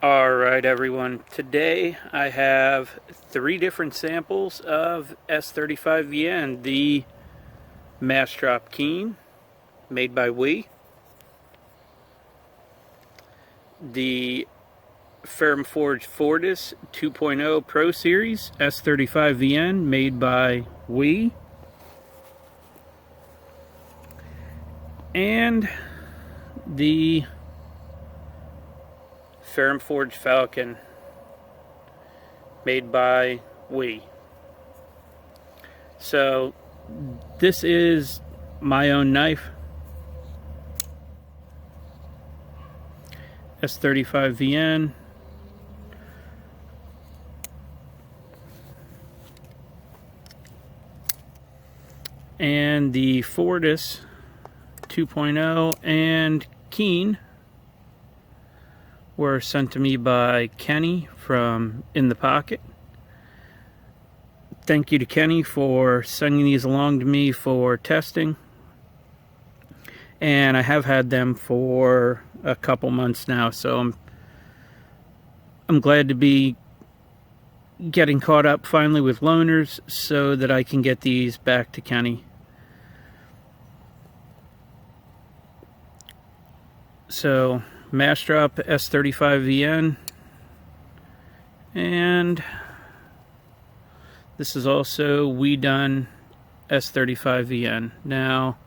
Alright everyone, today I have 3 different samples of S35VN, the mass drop keen made by the Forge Fortis 2.0 Pro Series S35VN made by and the Forge Falcon made by So this is my own knife, S35VN. And the Fortis 2.0 and keen were sent to me by Kenny from InThePocket. Thank you to Kenny for sending these along to me for testing. And I have had them for a couple months now, so I'm glad to be getting caught up finally with loaners so that I can get these back to Kenny. So mass drop S35VN, and this is also done S35VN. Now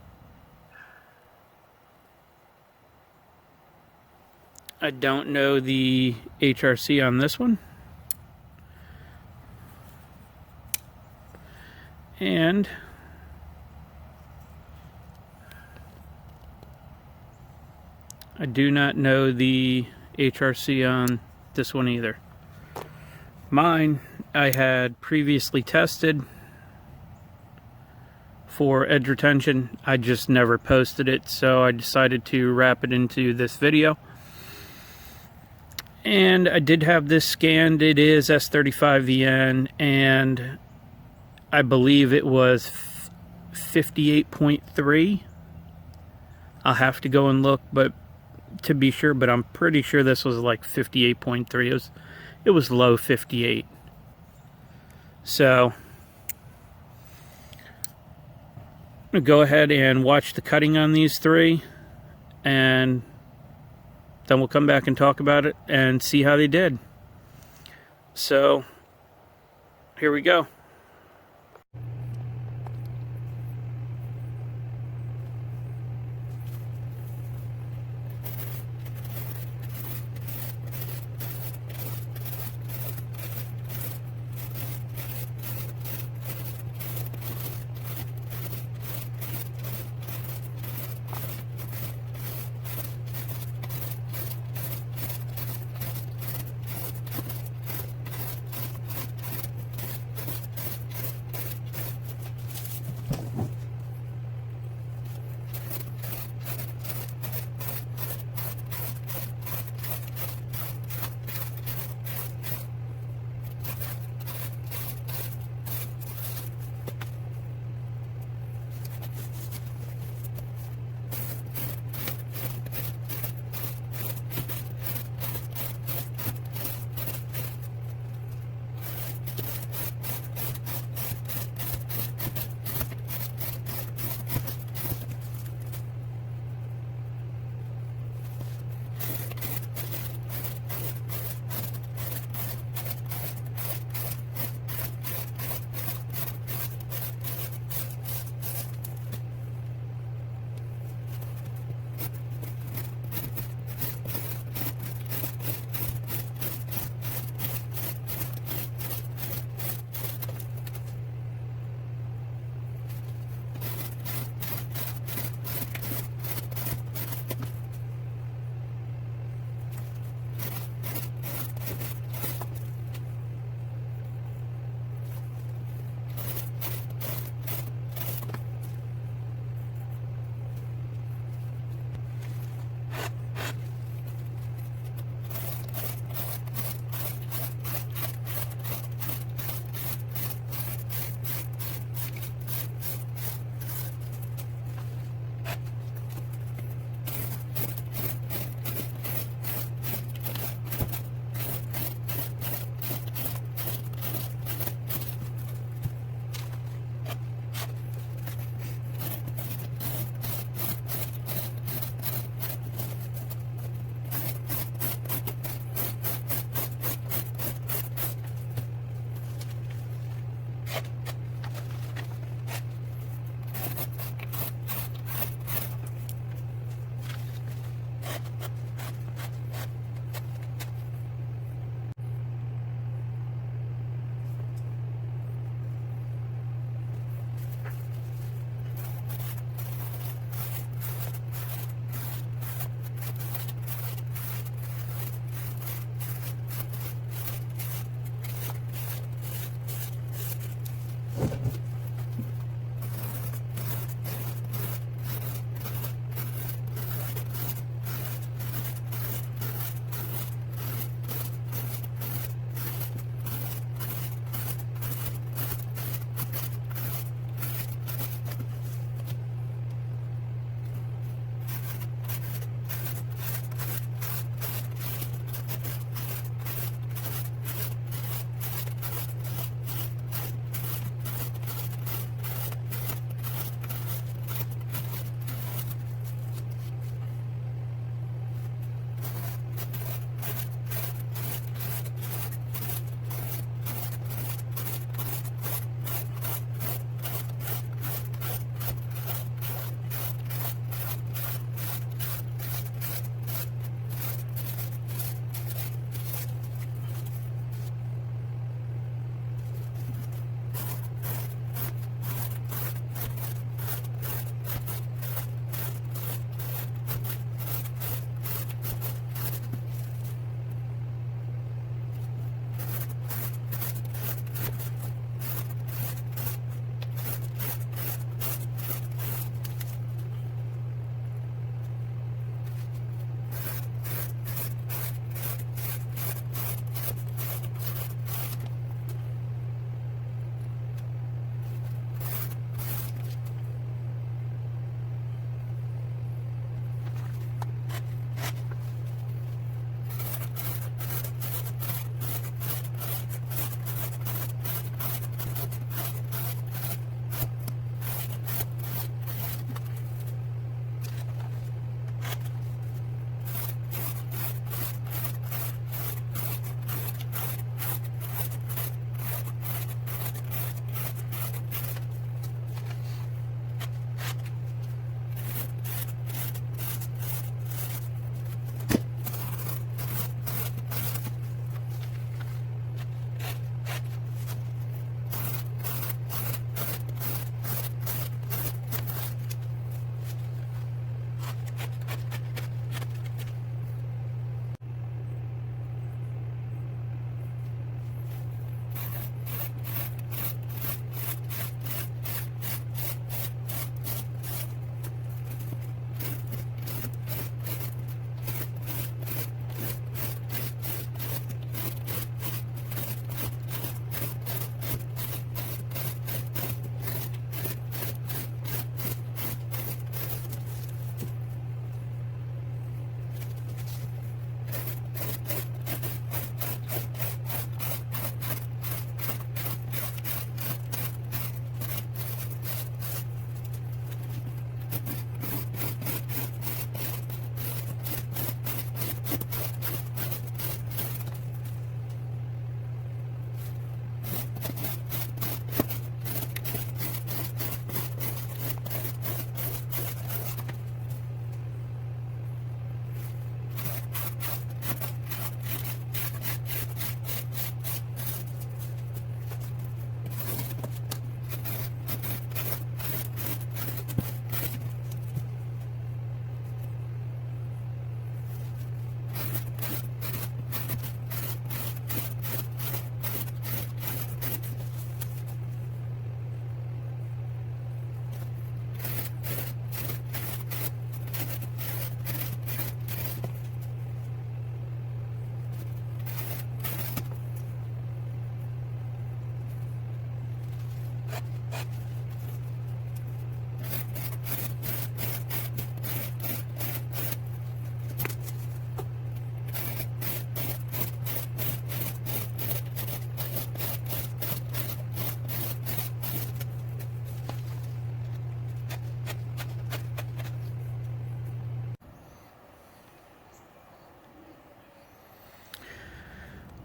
I don't know the HRC on this one, and I do not know the HRC on this one either. Mine I had previously tested for edge retention. I just never posted it, so I decided to wrap it into this video. And I did have this scanned. It is S35VN, and I believe it was 58.3. I'll have to go and look, but to be sure, but I'm pretty sure this was like 58.3. It was low 58. So I'm gonna go ahead and watch the cutting on these 3, and then we'll come back and talk about it and see how they did. So here we go.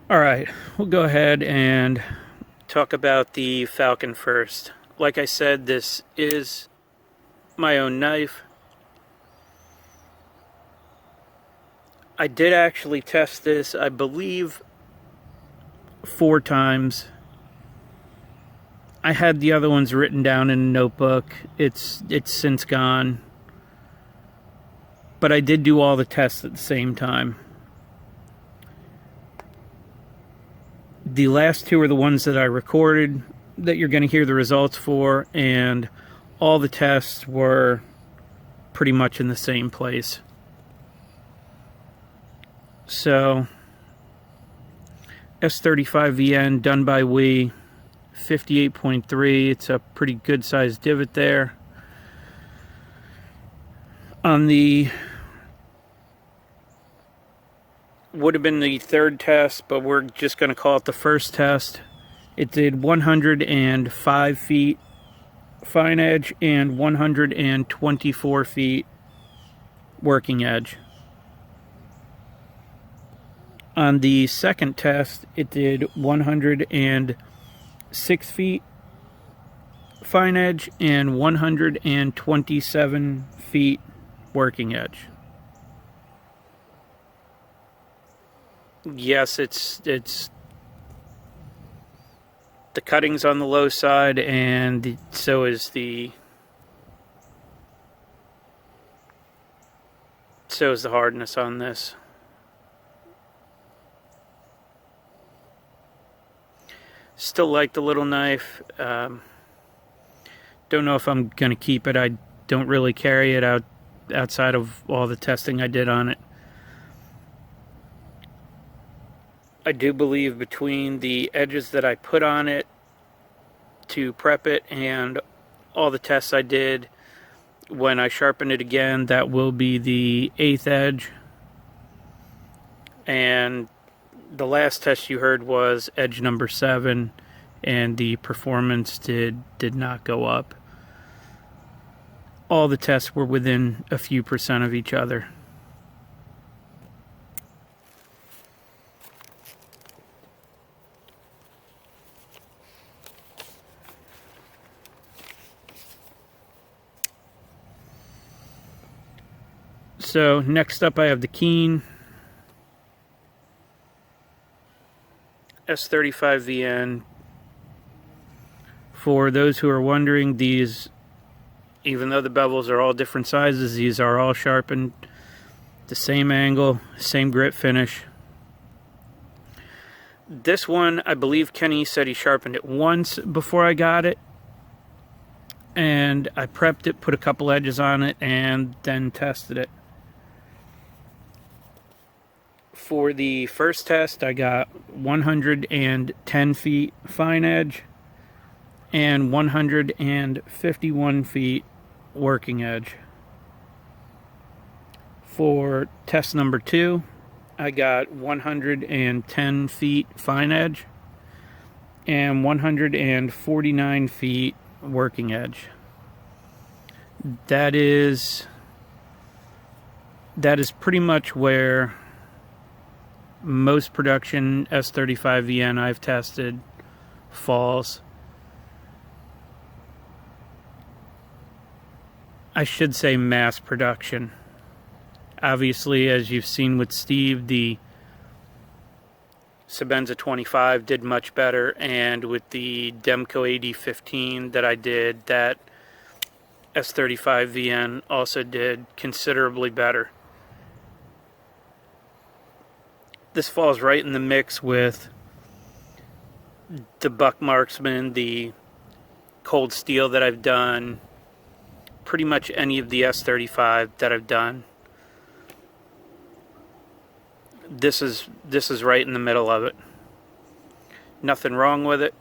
Alright, we'll go ahead and talk about the Falcon first. Like I said, this is my own knife. I did actually test this, I believe, 4 times. I had the other ones written down in a notebook. It's since gone. But I did do all the tests at the same time. The last 2 are the ones that I recorded that you're going to hear the results for, and all the tests were pretty much in the same place. So, S35VN done by We, 58.3. It's a pretty good sized divot there. On the would have been the 3rd test, but we're just going to call it the 1st test. It did 105 feet fine edge and 124 feet working edge. On the 2nd test, it did 106 feet fine edge and 127 feet working edge. Yes, it's the cutting's on the low side, and so is the hardness on this. Still like the little knife. Don't know if I'm going to keep it. I don't really carry it outside of all the testing I did on it. I do believe between the edges that I put on it to prep it and all the tests I did, when I sharpen it again, that will be the 8th edge. And the last test you heard was edge number 7, and the performance did not go up. All the tests were within a few percent of each other. So next up I have the Keen S35VN. For those who are wondering, these, even though the bevels are all different sizes, these are all sharpened the same angle, same grit finish. This one, I believe Kenny said he sharpened it once before I got it, and I prepped it, put a couple edges on it, and then tested it. For the first test, I got 110 feet fine edge and 151 feet working edge. For test number 2, I got 110 feet fine edge and 149 feet working edge. That is pretty much where most production S35VN I've tested falls. I should say mass production. Obviously, as you've seen with Steve, the Sebenza 25 did much better, and with the Demco AD15 that I did, that S35VN also did considerably better. This falls right in the mix with the Buck Marksman, the Cold Steel that I've done, pretty much any of the S35 that I've done. This is right in the middle of it. Nothing wrong with it.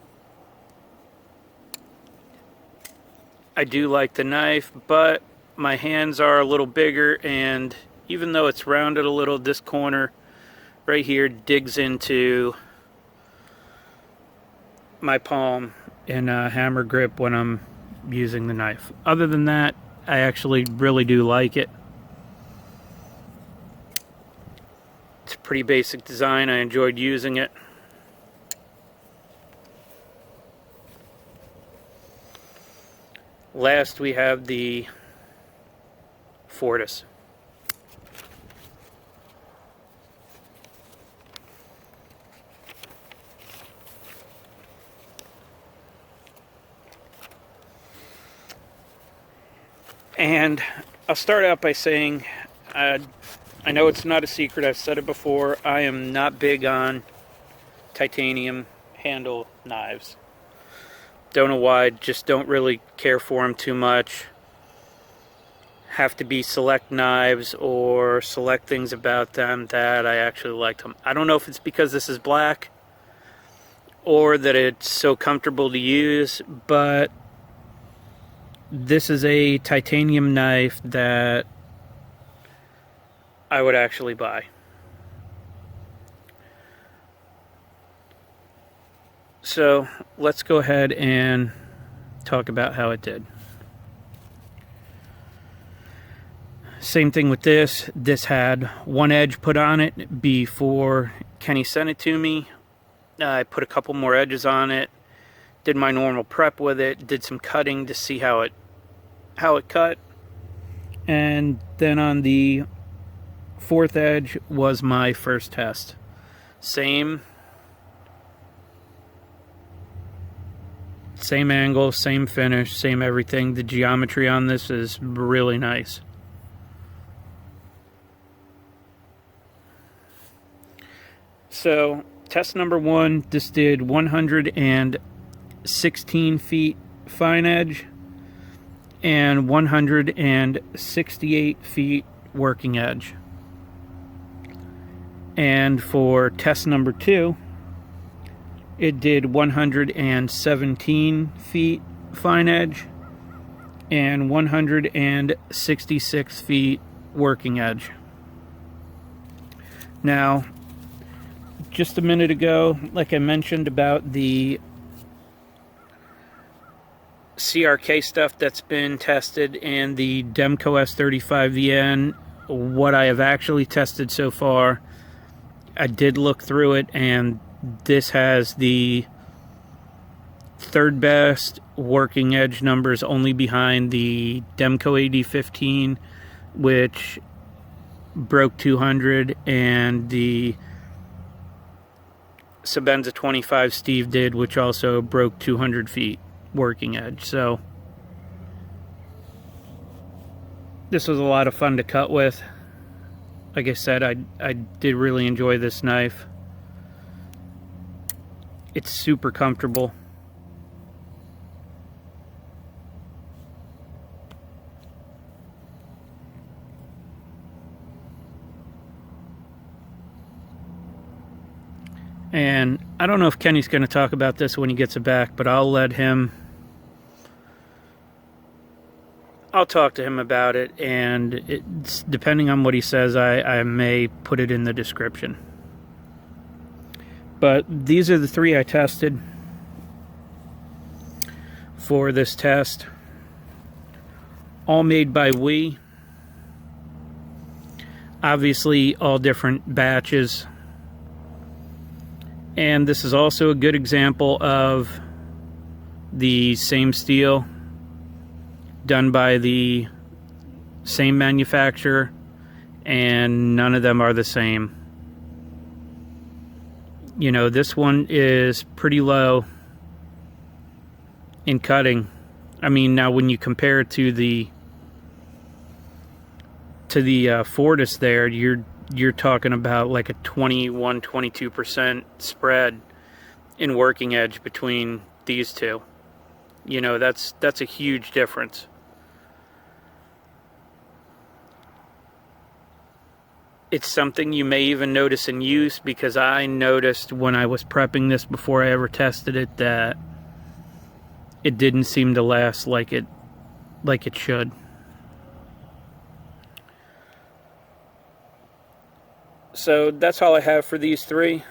I do like the knife, but my hands are a little bigger, and even though it's rounded a little, this corner right here digs into my palm in a hammer grip when I'm using the knife. Other than that, I actually really do like it. It's a pretty basic design. I enjoyed using it. Last we have the Fortis. And I'll start out by saying, I know it's not a secret, I've said it before, I am not big on titanium handle knives. Don't know why, just don't really care for them too much. Have to be select knives or select things about them that I actually like them. I don't know if it's because this is black or that it's so comfortable to use, but this is a titanium knife that I would actually buy. So let's go ahead and talk about how it did. Same thing with this. This had one edge put on it before Kenny sent it to me. I put a couple more edges on it. Did my normal prep with it, did some cutting to see how it cut, and then on the fourth edge was my first test. Same angle, same finish, same everything. The geometry on this is really nice. So test number one, this did 116 feet fine edge and 168 feet working edge. And for test number two, it did 117 feet fine edge and 166 feet working edge. Now, just a minute ago, like I mentioned about the CRK stuff that's been tested and the Demco S35VN, what I have actually tested so far, I did look through it, and this has the third best working edge numbers, only behind the Demco AD15, which broke 200, and the Sebenza 25 Steve did, which also broke 200 feet working edge. So this was a lot of fun to cut with. Like I said, I did really enjoy this knife. It's super comfortable. And I don't know if Kenny's going to talk about this when he gets it back, but I'll talk to him about it, and it's, depending on what he says, I may put it in the description. But these are the three I tested for this test. All made by We. Obviously, all different batches. And this is also a good example of the same steel done by the same manufacturer, and none of them are the same. You know, this one is pretty low in cutting. I mean, now when you compare it to the Fortis there, you're talking about like a 21-22% spread in working edge between these two. You know, that's a huge difference. It's something you may even notice in use, because I noticed when I was prepping this before I ever tested it that it didn't seem to last like it should. So that's all I have for these three.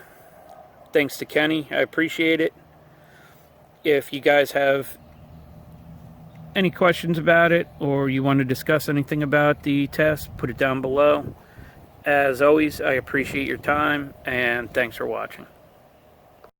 Thanks to Kenny, I appreciate it. If you guys have any questions about it, or you want to discuss anything about the test, put it down below. As always, I appreciate your time, and thanks for watching.